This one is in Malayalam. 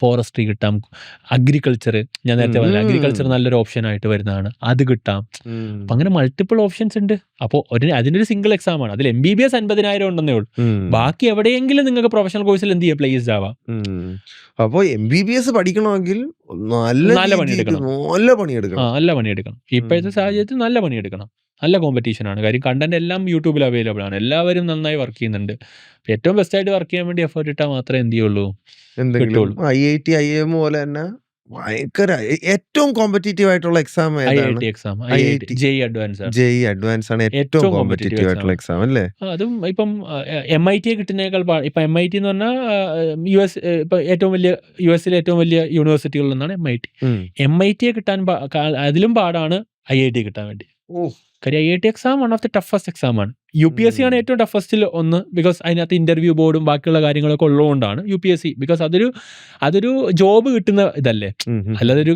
ഫോറസ്ട്രി കിട്ടാം, അഗ്രികൾച്ചർ, ഞാൻ നേരത്തെ പറഞ്ഞ അഗ്രികൾച്ചർ നല്ലൊരു ഓപ്ഷൻ ആയിട്ട് വരുന്നതാണ്, അത് കിട്ടാം. അപ്പം അങ്ങനെ മൾട്ടിപ്പിൾ ഓപ്ഷൻസ് ഉണ്ട്. അപ്പോൾ അതിനൊരു സിംഗിൾ എക്സാം ആണ്. അതിൽ MBBS 50,000 ഉണ്ടെന്നേ ഉള്ളൂ. ബാക്കി എവിടെയെങ്കിലും നിങ്ങൾക്ക് പ്രൊഫഷണൽ കോഴ്സിൽ എന്ത് ചെയ്യാം, പ്ലേസ്ഡ് ആവാം. അപ്പോൾ MBBS പഠിക്കണമെങ്കിൽ നല്ല പണിയെടുക്കണം. നല്ല പണിയെടുക്കണം. നല്ല പണിയെടുക്കണം. ഇപ്പോഴത്തെ സാഹചര്യത്തിൽ നല്ല പണിയെടുക്കണം. നല്ല കോമ്പറ്റീഷനാണ്. കാര്യം കണ്ടന്റ് എല്ലാം യൂട്യൂബിൽ അവൈലബിൾ ആണ്. എല്ലാവരും നന്നായി വർക്ക് ചെയ്യുന്നുണ്ട്. ഏറ്റവും ബെസ്റ്റ് ആയിട്ട് വർക്ക് ചെയ്യാൻ വേണ്ടി എഫേർട്ട് ഇട്ടാൽ മാത്രമേ എന്ത് ചെയ്യുള്ളൂ, എന്തെങ്കിലും IIT IIM പോലെ തന്നെ ഭയങ്കര ഏറ്റവും കോമ്പറ്റീറ്റീവ് ആയിട്ടുള്ള exam IIT exam, JEE advance ആണ് ഏറ്റവും കോമ്പറ്റീറ്റീവ് ആയിട്ടുള്ള എക്സാം അല്ലേ? അതും ഇപ്പം MIT കിട്ടുന്നേക്കാൾ ഇപ്പം MIT എന്ന് പറഞ്ഞാൽ US ഇപ്പം ഏറ്റവും വലിയ US-ലെ ഏറ്റവും വലിയ യൂണിവേഴ്സിറ്റികളിൽ നിന്നാണ് MIT. MIT കിട്ടാൻ അതിലും പാടാണ് IIT കിട്ടാൻ വേണ്ടി. കാര്യം IIT exam one of the toughest exam ആണ്. UPSC ആണ് ഏറ്റവും ടഫസ്റ്റിൽ ഒന്ന്. ബിക്കോസ് അതിനകത്ത് ഇന്റർവ്യൂ ബോർഡും ബാക്കിയുള്ള കാര്യങ്ങളൊക്കെ ഉള്ളതുകൊണ്ടാണ് UPSC. ബിക്കോസ് അതൊരു ജോബ് കിട്ടുന്ന ഇതല്ലേ, അല്ലാതെ ഒരു